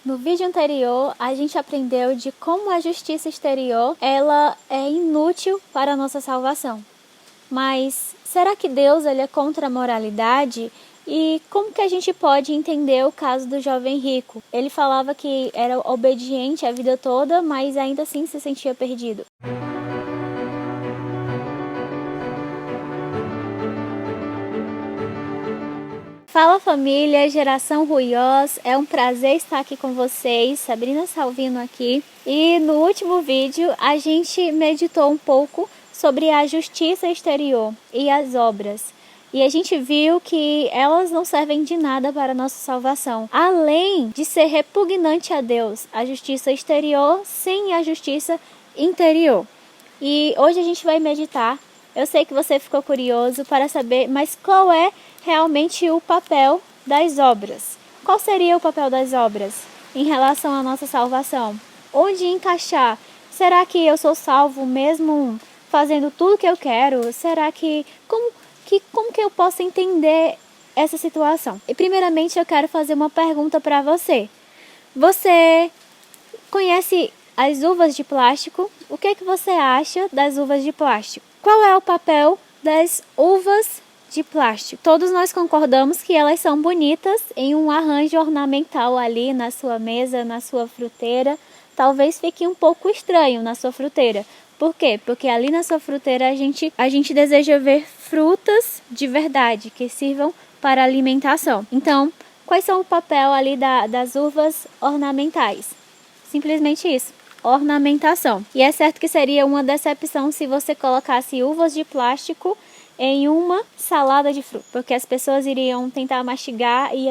No vídeo anterior, a gente aprendeu de como a justiça exterior ela é inútil para a nossa salvação. Mas será que Deus ele é contra a moralidade? E como que a gente pode entender o caso do jovem rico? Ele falava que era obediente a vida toda, mas ainda assim se sentia perdido. Fala família, Geração Ruiós, é um prazer estar aqui com vocês, Sabrina Salvino aqui. E no último vídeo a gente meditou um pouco sobre a justiça exterior e as obras. E a gente viu que elas não servem de nada para a nossa salvação. Além de ser repugnante a Deus, a justiça exterior sem a justiça interior. E hoje a gente vai meditar. Eu sei que você ficou curioso para saber, mas qual é realmente o papel das obras? Qual seria o papel das obras em relação à nossa salvação? Onde encaixar? Será que eu sou salvo mesmo fazendo tudo que eu quero? Será que como que eu posso entender essa situação? E primeiramente eu quero fazer uma pergunta para você. Você conhece as uvas de plástico? O que você acha das uvas de plástico? Qual é o papel das uvas de plástico? Todos nós concordamos que elas são bonitas em um arranjo ornamental ali na sua mesa, na sua fruteira. Talvez fique um pouco estranho na sua fruteira. Por quê? Porque ali na sua fruteira a gente deseja ver frutas de verdade que sirvam para alimentação. Então, quais são o papel ali das uvas ornamentais? Simplesmente isso, ornamentação. E é certo que seria uma decepção se você colocasse uvas de plástico em uma salada de fruta, porque as pessoas iriam tentar mastigar e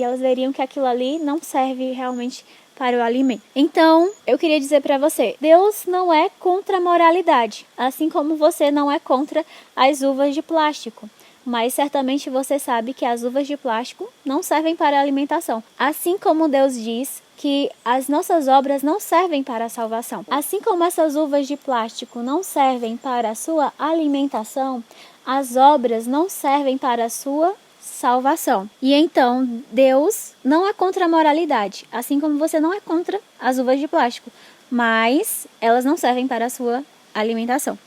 elas veriam que aquilo ali não serve realmente para o alimento. Então, eu queria dizer para você, Deus não é contra a moralidade, assim como você não é contra as uvas de plástico. Mas certamente você sabe que as uvas de plástico não servem para a alimentação. Assim como Deus diz que as nossas obras não servem para a salvação. Assim como essas uvas de plástico não servem para a sua alimentação, as obras não servem para a sua salvação. E então, Deus não é contra a moralidade, assim como você não é contra as uvas de plástico, mas elas não servem para a sua alimentação.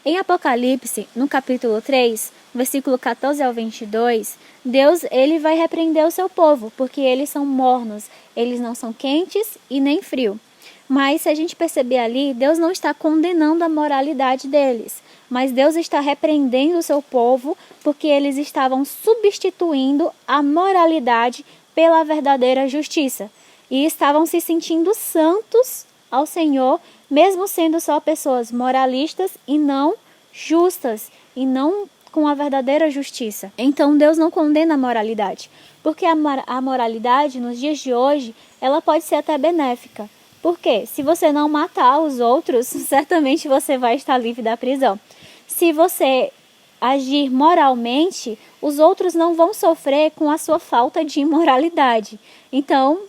Em Apocalipse, no capítulo 3, versículo 14 ao 22, Deus ele vai repreender o seu povo, porque eles são mornos, eles não são quentes e nem frio. Mas se a gente perceber ali, Deus não está condenando a moralidade deles, mas Deus está repreendendo o seu povo, porque eles estavam substituindo a moralidade pela verdadeira justiça. E estavam se sentindo santos ao Senhor, mesmo sendo só pessoas moralistas e não justas, e não com a verdadeira justiça. Então Deus não condena a moralidade, porque a moralidade nos dias de hoje, ela pode ser até benéfica. Por quê? Se você não matar os outros, certamente você vai estar livre da prisão. Se você agir moralmente, os outros não vão sofrer com a sua falta de imoralidade. Então,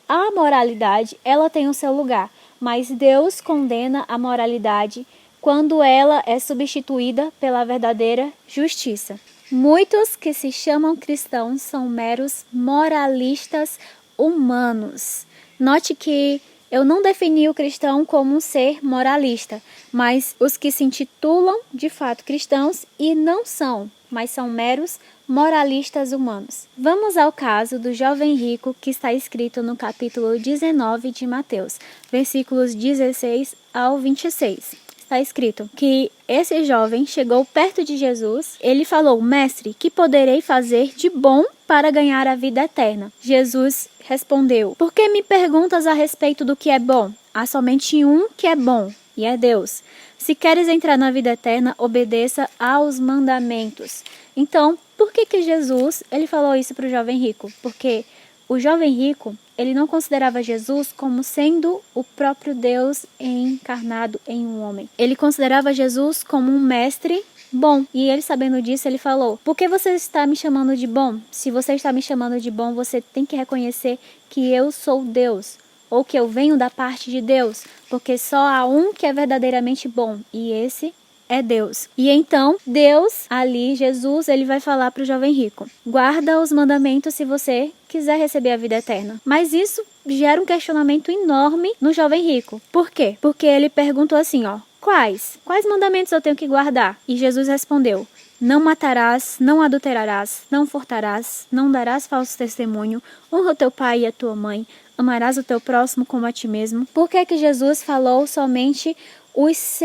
a moralidade, ela tem o seu lugar, mas Deus condena a moralidade quando ela é substituída pela verdadeira justiça. Muitos que se chamam cristãos são meros moralistas humanos. Note que eu não defini o cristão como um ser moralista, mas os que se intitulam de fato cristãos e não são, mas são meros moralistas humanos. Vamos ao caso do jovem rico que está escrito no capítulo 19 de Mateus, versículos 16 ao 26. Está escrito que esse jovem chegou perto de Jesus. Ele falou: Mestre, que poderei fazer de bom para ganhar a vida eterna? Jesus respondeu: Por que me perguntas a respeito do que é bom? Há somente um que é bom, e é Deus. Se queres entrar na vida eterna, obedeça aos mandamentos. Então, por que Jesus ele falou isso para o jovem rico? Porque o jovem rico, ele não considerava Jesus como sendo o próprio Deus encarnado em um homem. Ele considerava Jesus como um mestre bom. E ele, sabendo disso, ele falou: Por que você está me chamando de bom? Se você está me chamando de bom, você tem que reconhecer que eu sou Deus, ou que eu venho da parte de Deus, porque só há um que é verdadeiramente bom, e esse é Deus. E então, Deus, ali, Jesus, ele vai falar para o jovem rico: guarda os mandamentos se você quiser receber a vida eterna. Mas isso gera um questionamento enorme no jovem rico. Por quê? Porque ele perguntou assim, quais mandamentos eu tenho que guardar? E Jesus respondeu: não matarás, não adulterarás, não furtarás, não darás falso testemunho, honra o teu pai e a tua mãe, amarás o teu próximo como a ti mesmo. Por que Jesus falou somente os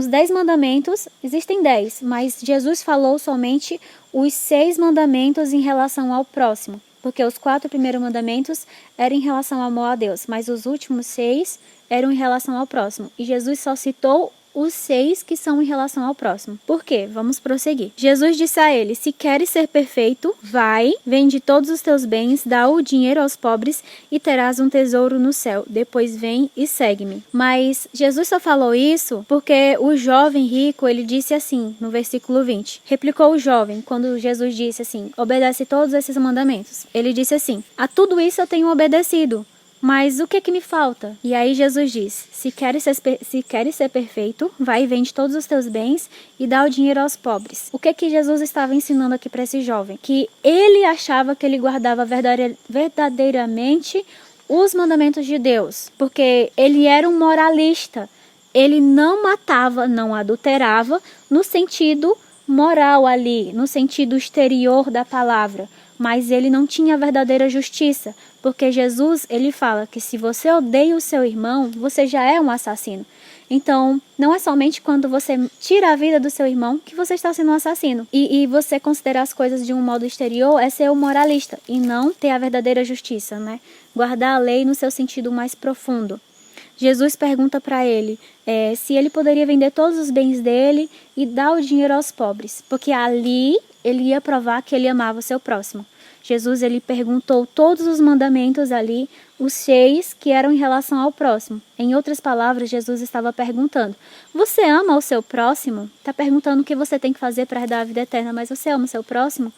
10 mandamentos? Existem 10, mas Jesus falou somente os 6 mandamentos em relação ao próximo. Porque os 4 primeiros mandamentos eram em relação ao amor a Deus, mas os últimos 6 eram em relação ao próximo. E Jesus só citou os 6 que são em relação ao próximo. Por quê? Vamos prosseguir. Jesus disse a ele: se queres ser perfeito, vai, vende todos os teus bens, dá o dinheiro aos pobres e terás um tesouro no céu. Depois vem e segue-me. Mas Jesus só falou isso porque o jovem rico, ele disse assim, no versículo 20. Replicou o jovem, quando Jesus disse assim: obedece todos esses mandamentos. Ele disse assim: a tudo isso eu tenho obedecido. Mas o que me falta? E aí Jesus diz: se queres ser perfeito, vai e vende todos os teus bens e dá o dinheiro aos pobres. O que Jesus estava ensinando aqui para esse jovem? Que ele achava que ele guardava verdadeiramente os mandamentos de Deus, porque ele era um moralista. Ele não matava, não adulterava no sentido moral ali, no sentido exterior da palavra, mas ele não tinha verdadeira justiça, porque Jesus, ele fala que se você odeia o seu irmão, você já é um assassino. Então, não é somente quando você tira a vida do seu irmão que você está sendo um assassino. E você considerar as coisas de um modo exterior é ser um moralista e não ter a verdadeira justiça, né? Guardar a lei no seu sentido mais profundo. Jesus pergunta para ele se ele poderia vender todos os bens dele e dar o dinheiro aos pobres, porque ali ele ia provar que ele amava o seu próximo. Jesus, ele perguntou todos os mandamentos ali, os 6 que eram em relação ao próximo. Em outras palavras, Jesus estava perguntando: você ama o seu próximo? Está perguntando o que você tem que fazer para herdar a vida eterna, mas você ama o seu próximo?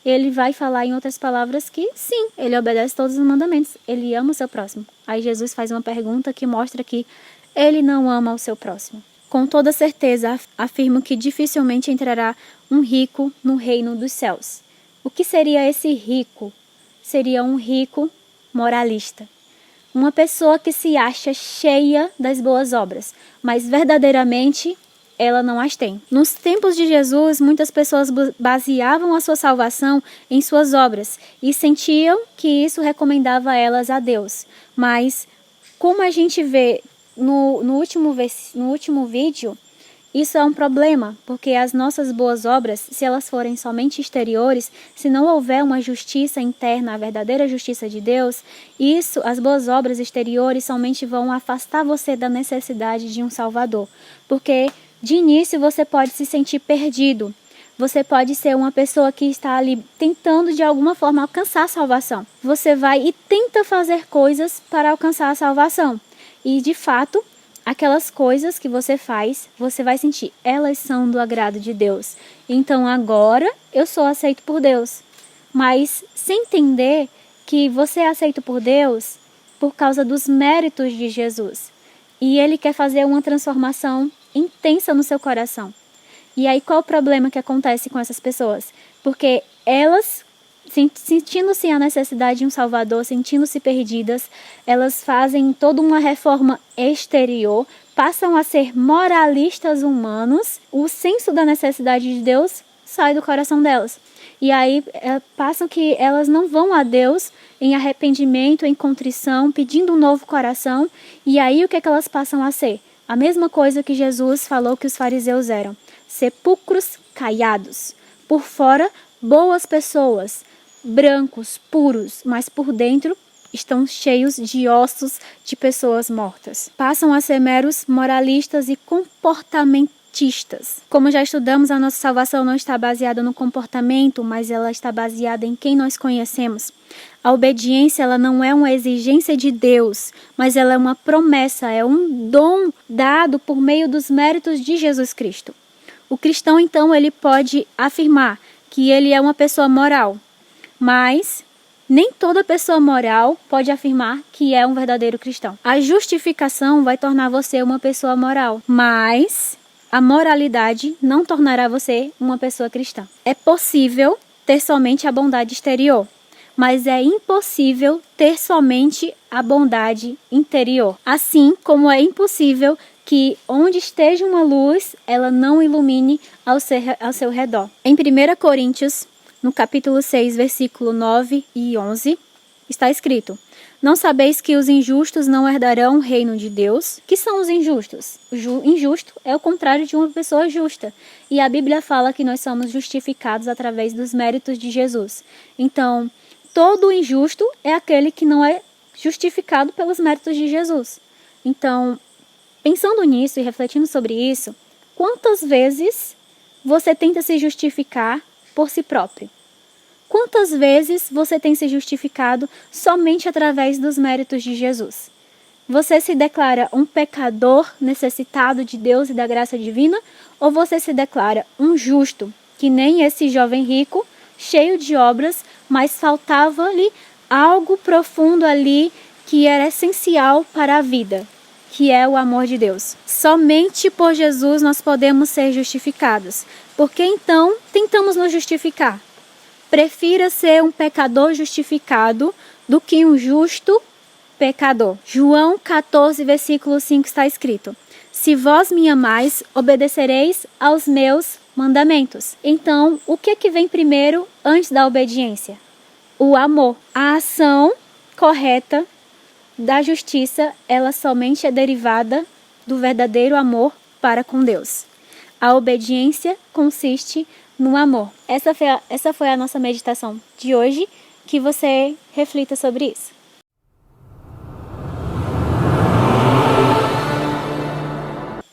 Ele vai falar em outras palavras que sim, ele obedece todos os mandamentos, ele ama o seu próximo. Aí Jesus faz uma pergunta que mostra que ele não ama o seu próximo. Com toda certeza, afirmo que dificilmente entrará um rico no reino dos céus. O que seria esse rico? Seria um rico moralista. Uma pessoa que se acha cheia das boas obras, mas verdadeiramente ela não as tem. Nos tempos de Jesus, muitas pessoas baseavam a sua salvação em suas obras e sentiam que isso recomendava elas a Deus. Mas, como a gente vê no último vídeo, isso é um problema, porque as nossas boas obras, se elas forem somente exteriores, se não houver uma justiça interna, a verdadeira justiça de Deus, as boas obras exteriores somente vão afastar você da necessidade de um Salvador. Porque de início você pode se sentir perdido. Você pode ser uma pessoa que está ali tentando de alguma forma alcançar a salvação. Você vai e tenta fazer coisas para alcançar a salvação. E de fato, aquelas coisas que você faz, você vai sentir, elas são do agrado de Deus. Então agora eu sou aceito por Deus. Mas sem entender que você é aceito por Deus por causa dos méritos de Jesus. E Ele quer fazer uma transformação intensa no seu coração. E aí qual o problema que acontece com essas pessoas? Porque elas, sentindo-se a necessidade de um Salvador, sentindo-se perdidas, elas fazem toda uma reforma exterior, passam a ser moralistas humanos, o senso da necessidade de Deus sai do coração delas. E aí passam que elas não vão a Deus em arrependimento, em contrição, pedindo um novo coração. E aí o que elas passam a ser? A mesma coisa que Jesus falou que os fariseus eram: sepulcros caiados. Por fora, boas pessoas, brancos, puros, mas por dentro estão cheios de ossos de pessoas mortas. Passam a ser meros moralistas e comportamentistas. Como já estudamos, a nossa salvação não está baseada no comportamento, mas ela está baseada em quem nós conhecemos. A obediência, ela não é uma exigência de Deus, mas ela é uma promessa, é um dom dado por meio dos méritos de Jesus Cristo. O cristão, então, ele pode afirmar que ele é uma pessoa moral, mas nem toda pessoa moral pode afirmar que é um verdadeiro cristão. A justificação vai tornar você uma pessoa moral, mas a moralidade não tornará você uma pessoa cristã. É possível ter somente a bondade exterior, mas é impossível ter somente a bondade interior. Assim como é impossível que onde esteja uma luz, ela não ilumine ao seu redor. Em 1 Coríntios, no capítulo 6, versículo 9 e 11, está escrito: não sabeis que os injustos não herdarão o reino de Deus? Que são os injustos? O injusto é o contrário de uma pessoa justa. E a Bíblia fala que nós somos justificados através dos méritos de Jesus. Então, todo injusto é aquele que não é justificado pelos méritos de Jesus. Então, pensando nisso e refletindo sobre isso, quantas vezes você tenta se justificar por si próprio? Quantas vezes você tem se justificado somente através dos méritos de Jesus? Você se declara um pecador necessitado de Deus e da graça divina? Ou você se declara um justo, que nem esse jovem rico, cheio de obras, mas faltava-lhe algo profundo ali que era essencial para a vida, que é o amor de Deus? Somente por Jesus nós podemos ser justificados. Por que então tentamos nos justificar? Prefira ser um pecador justificado do que um justo pecador. João 14, versículo 5 está escrito: se vós me amais, obedecereis aos meus mandamentos. Então, o que vem primeiro antes da obediência? O amor. A ação correta da justiça, ela somente é derivada do verdadeiro amor para com Deus. A obediência consiste no amor. Essa foi a nossa meditação de hoje. Que você reflita sobre isso.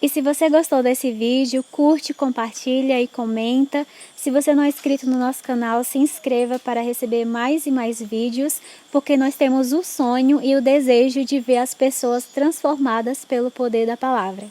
E se você gostou desse vídeo, curte, compartilha e comenta. Se você não é inscrito no nosso canal, se inscreva para receber mais e mais vídeos, porque nós temos o sonho e o desejo de ver as pessoas transformadas pelo poder da palavra.